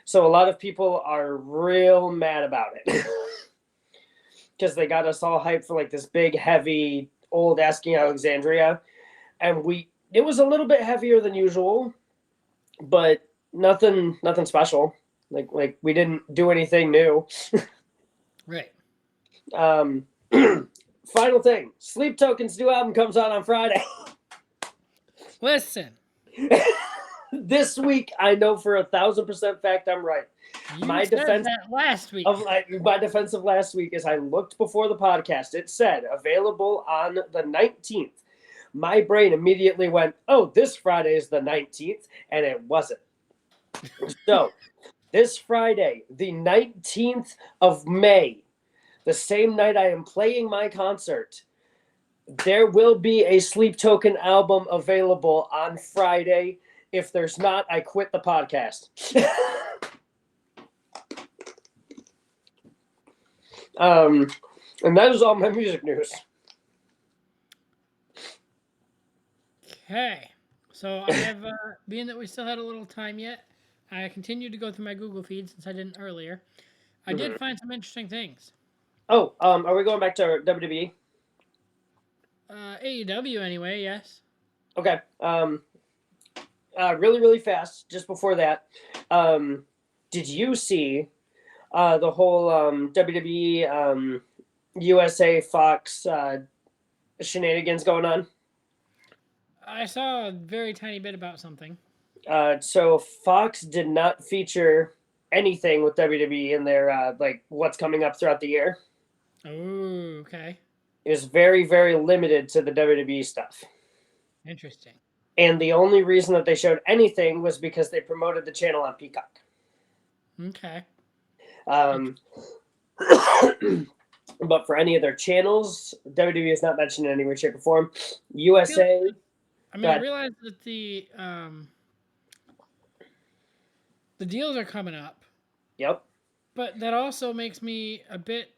So a lot of people are real mad about it. Because they got us all hyped for like this big, heavy, old Asking Alexandria. And it was a little bit heavier than usual, but nothing special. Like we didn't do anything new. Right. Final thing. Sleep Token's new album comes out on Friday. Listen. This week, I know for 1,000% fact I'm right. My defense that last week. My defense of last week is I looked before the podcast. It said available on the 19th. My brain immediately went, "Oh, this Friday is the 19th," and it wasn't. So, this Friday, the 19th of May, the same night I am playing my concert, there will be a Sleep Token album available on Friday. If there's not, I quit the podcast. And that is all my music news. Okay. So I have, being that we still had a little time yet, I continued to go through my Google feed since I didn't earlier. I did find some interesting things. Oh, are we going back to WWE? AEW anyway, yes. Okay. Really, really fast, just before that, did you see the whole WWE USA Fox shenanigans going on? I saw a very tiny bit about something. So Fox did not feature anything with WWE in their like what's coming up throughout the year. Oh, okay. It was very, very limited to the WWE stuff. Interesting. And the only reason that they showed anything was because they promoted the channel on Peacock. Okay. But for any of their channels, WWE is not mentioned in any way, shape, or form. USA. I realize that the deals are coming up. Yep. But that also makes me a bit,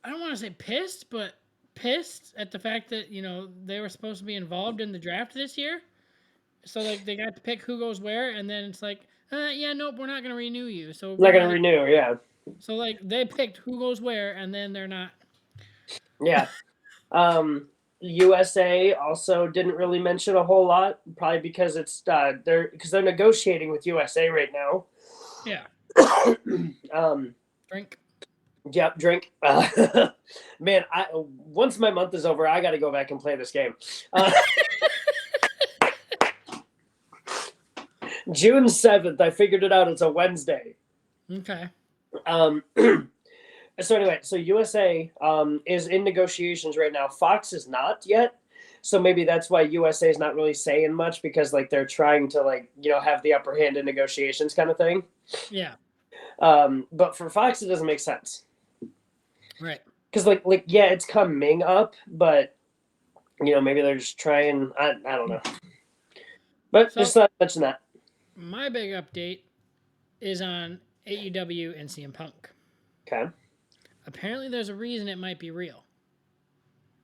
I don't want to say pissed, but pissed at the fact that, they were supposed to be involved in the draft this year. So, like, they got to pick who goes where, and then it's like, yeah, nope, we're not going to renew you. So not going to renew, yeah. So, like, they picked who goes where, and then they're not. Yeah. USA also didn't really mention a whole lot, probably because it's they're negotiating with USA right now. Yeah. Drink. Yep, drink. Man, once my month is over, I got to go back and play this game. June 7th, I figured it out. It's a Wednesday. Okay. So anyway, so USA is in negotiations right now. Fox is not yet. So maybe that's why USA is not really saying much, because like they're trying to have the upper hand in negotiations kind of thing. Yeah. But for Fox, it doesn't make sense. Right. Because yeah, it's coming up, but maybe they're just trying. I don't know. But just thought I'd mention that. My big update is on AEW and CM Punk. Okay. Apparently, there's a reason it might be real.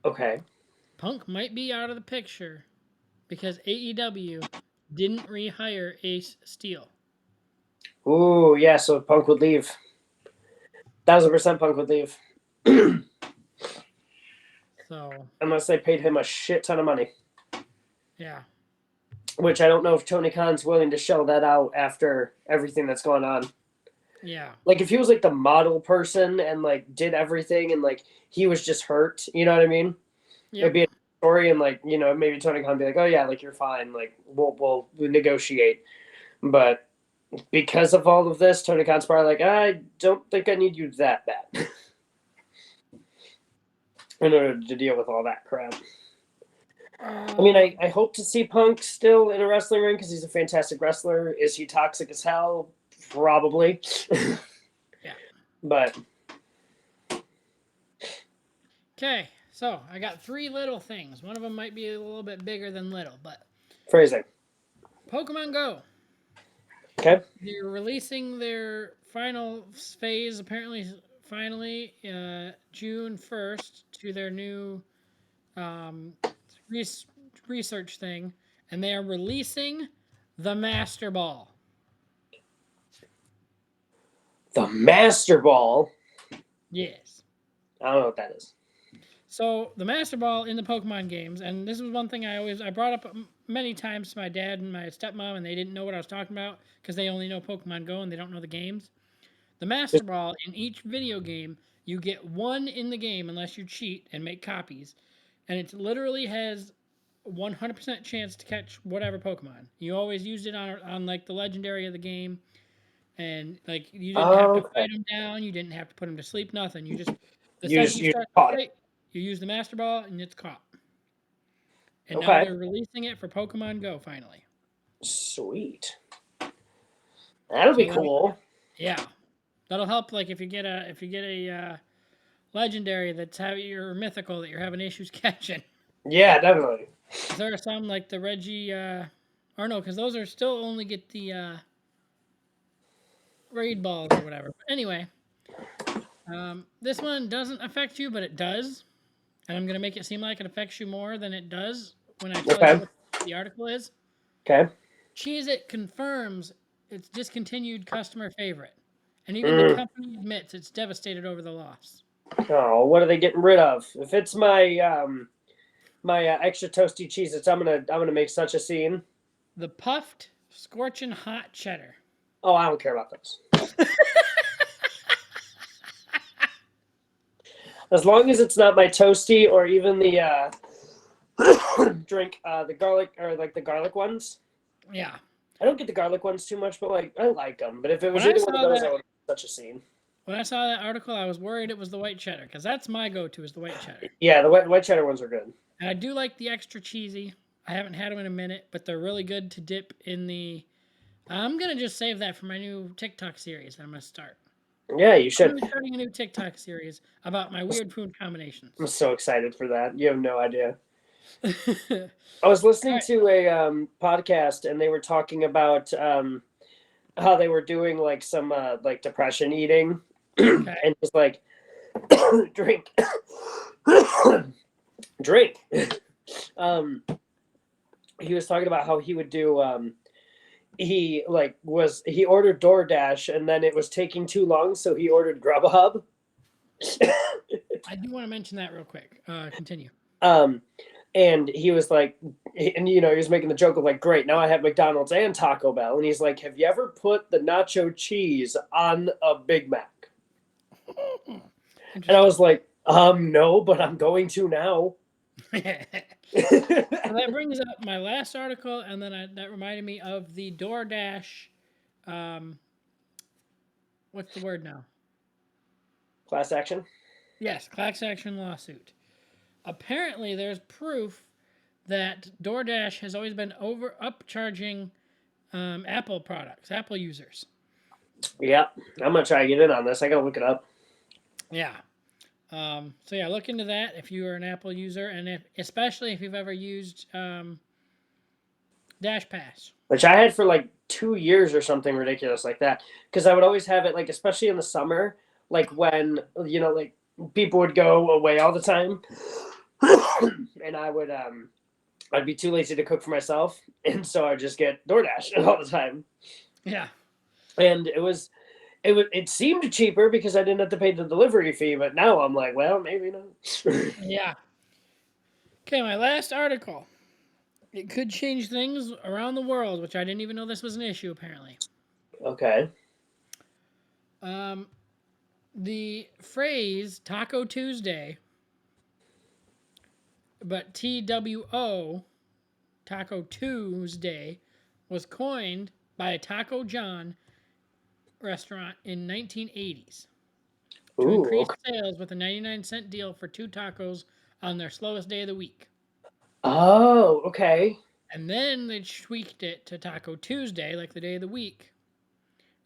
Okay. Punk might be out of the picture because AEW didn't rehire Ace Steel. Ooh, yeah, so Punk would leave. 1,000% Punk would leave. So. Unless they paid him a shit ton of money. Yeah. which I don't know if Tony Khan's willing to shell that out after everything that's going on. Yeah. Like if he was like the model person and like did everything and like he was just hurt, you know what I mean? Yep. It'd be a story and like, you know, maybe Tony Khan be like, oh yeah, like you're fine, like we'll negotiate. But because of all of this, Tony Khan's probably like, I don't think I need you that bad in order to deal with all that crap. I mean, I hope to see Punk still in a wrestling ring because he's a fantastic wrestler. Is he toxic as hell? Probably. Yeah. But. Okay, so I got 3 little things. One of them might be a little bit bigger than little, but. Phrasing. Pokemon Go. Okay. They're releasing their final phase, finally, June 1st, to their new research thing, and they are releasing the Master Ball. The Master Ball? Yes. I don't know what that is. So the Master Ball in the Pokemon games, and this was one thing I brought up many times to my dad and my stepmom, and they didn't know what I was talking about because they only know Pokemon Go and they don't know the games. The Master Ball in each video game, you get 1 in the game unless you cheat and make copies, and it literally has 100% chance to catch whatever Pokemon. You always used it on like the legendary of the game, and like you didn't have to fight them down, you didn't have to put them to sleep, nothing. You just the second you start the fight, you use the Master Ball and it's caught. And now they're releasing it for Pokemon Go finally. Sweet. That'll be cool. Yeah, that'll help. Like if you get a legendary that's or mythical that you're having issues catching. Yeah, definitely. There are some like the Reggie, or no, because those are still only get the raid balls or whatever. But anyway, this one doesn't affect you, but it does. And I'm going to make it seem like it affects you more than it does when I tell you what the article is. Okay. Cheez-It confirms its discontinued customer favorite. And even the company admits it's devastated over the loss. Oh, what are they getting rid of? If it's my my extra toasty Cheez-Its, I'm gonna make such a scene. The puffed, scorching hot cheddar. Oh, I don't care about those. As long as it's not my toasty or even the drink the garlic or like the garlic ones. Yeah. I don't get the garlic ones too much, but like I like them. But if it was either one of those, I would have such a scene. When I saw that article, I was worried it was the white cheddar because that's my go-to is the white cheddar. Yeah, the white cheddar ones are good. And I do like the extra cheesy. I haven't had them in a minute, but they're really good to dip in the. I'm gonna just save that for my new TikTok series that I'm gonna start. Yeah, you should. I'm starting a new TikTok series about my weird food combinations. I'm so excited for that. You have no idea. I was listening to a podcast and they were talking about how they were doing like some like depression eating and just like drink. He was talking about how he would do he ordered DoorDash and then it was taking too long, so he ordered Grubhub. I do want to mention that real quick. Continue. And he was like, and you know, he was making the joke of like, great, now I have McDonald's and Taco Bell. And he's like, have you ever put the nacho cheese on a Big Mac? And I was like, no, but I'm going to now. That brings up my last article, and then that reminded me of the DoorDash. What's the word now? Class action? Yes, class action lawsuit. Apparently, there's proof that DoorDash has always been upcharging Apple products, Apple users. Yeah, I'm gonna try to get in on this. I gotta look it up. Yeah. So yeah, look into that if you are an Apple user, and especially if you've ever used Dash Pass, which I had for like 2 years or something ridiculous like that. Because I would always have it like, especially in the summer, like when you know, like people would go away all the time, and I would I'd be too lazy to cook for myself, and so I'd just get DoorDash all the time. Yeah, and it seemed cheaper because I didn't have to pay the delivery fee, but now I'm like, well, maybe not. Yeah. Okay, my last article It could change things around the world, which I didn't even know this was an issue, apparently. Okay. The phrase Taco Tuesday, but TWO, Taco Tuesday, was coined by a Taco John restaurant in 1980s to Ooh, increase okay. sales with a 99-cent deal for 2 tacos on their slowest day of the week. Oh, okay. And then they tweaked it to Taco Tuesday, like the day of the week.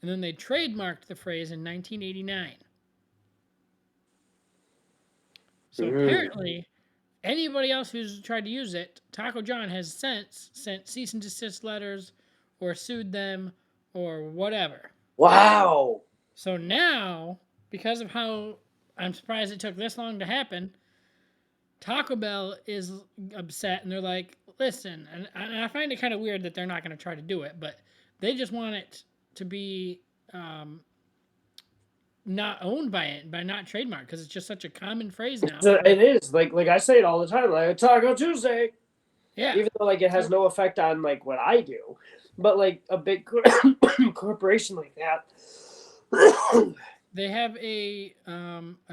And then they trademarked the phrase in 1989. So apparently, anybody else who's tried to use it, Taco John has since sent cease and desist letters or sued them or whatever. Wow. So now, because of how I'm surprised it took this long to happen, Taco Bell is upset and they're like, listen, and I find it kind of weird that they're not going to try to do it, but they just want it to be not owned by it, by not trademarked, because it's just such a common phrase now. It is. Like I say it all the time, like Taco Tuesday. Yeah. Even though like it has no effect on like what I do. But like a big corporation like that. They have a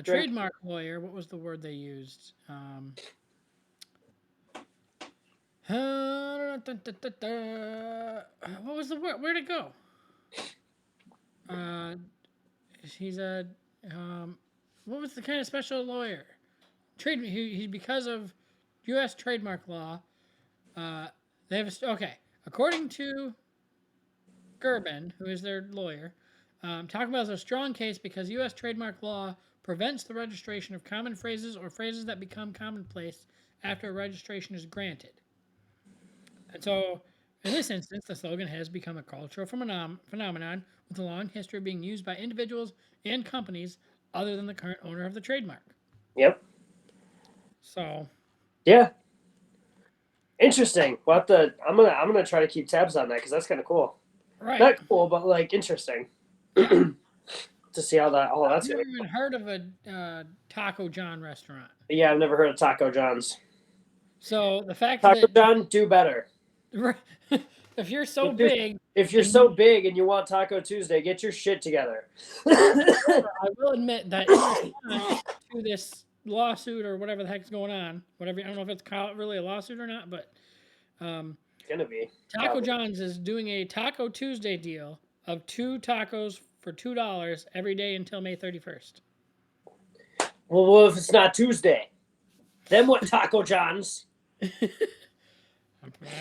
trademark lawyer. What was the word they used? What was the word? Where'd it go? He's a what was the kind of special lawyer? He because of U.S. trademark law. They have okay. According to Gerben, who is their lawyer, Taco Bell is a strong case because U.S. trademark law prevents the registration of common phrases or phrases that become commonplace after a registration is granted. And so, in this instance, the slogan has become a cultural phenomenon with a long history of being used by individuals and companies other than the current owner of the trademark. Yep. So. Yeah. Interesting. I'm gonna try to keep tabs on that because that's kind of cool. Right. Not cool, but like interesting to see how that. Oh, that's. I've never even heard of a Taco John restaurant. Yeah, I've never heard of Taco John's. So the fact Taco that John, do better. If you're so big, if you're so big and you want Taco Tuesday, get your shit together. I will admit that in response to this lawsuit or whatever the heck's going on, whatever, I don't know if it's really a lawsuit or not, but it's gonna be. Taco John's is doing a Taco Tuesday deal of 2 tacos for $2 every day until May 31st. Well, what if it's not Tuesday? Then what, Taco John's?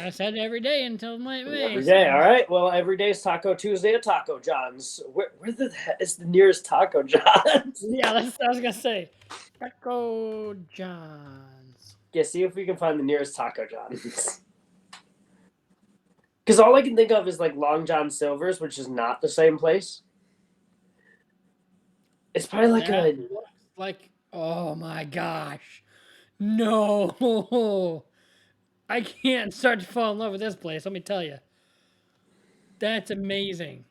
I said every day until May. Every day, all right. Well, every day is Taco Tuesday at Taco John's. Where the heck is the nearest Taco John's? Yeah, I was gonna say Taco John's. Yeah, see if we can find the nearest Taco John's. Because all I can think of is like Long John Silver's, which is not the same place. It's probably like oh my gosh, no. I can't start to fall in love with this place. Let me tell you. That's amazing.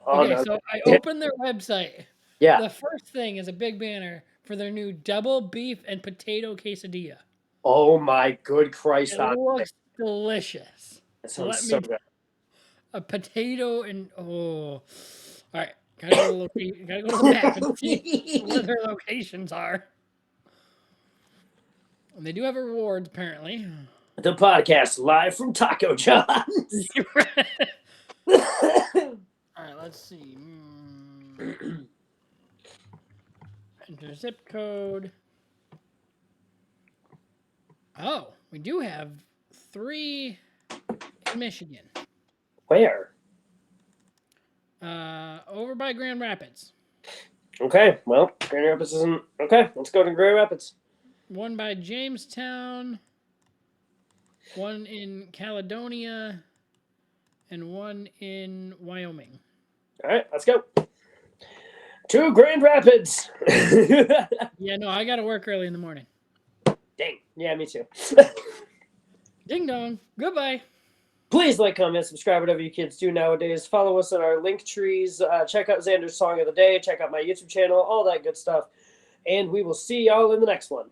Oh, okay, no. So I opened their website. Yeah. The first thing is a big banner for their new double beef and potato quesadilla. Oh my good Christ! It looks delicious. That sounds so good. A potato and all right. Gotta go to the map and see where their locations are. And they do have rewards apparently. The podcast live from Taco John's. All right, let's see. Enter zip code. Oh, we do have 3 in Michigan. Where? Over by Grand Rapids. Okay, well, Grand Rapids isn't... Okay, let's go to Grand Rapids. 1 by Jamestown. 1 in Caledonia. And 1 in Wyoming. All right, let's go. To Grand Rapids. Yeah, no, I got to work early in the morning. Dang. Yeah, me too. Ding dong. Goodbye. Please like, comment, subscribe, whatever you kids do nowadays. Follow us on our link trees. Check out Xander's Song of the Day. Check out my YouTube channel, all that good stuff. And we will see y'all in the next one.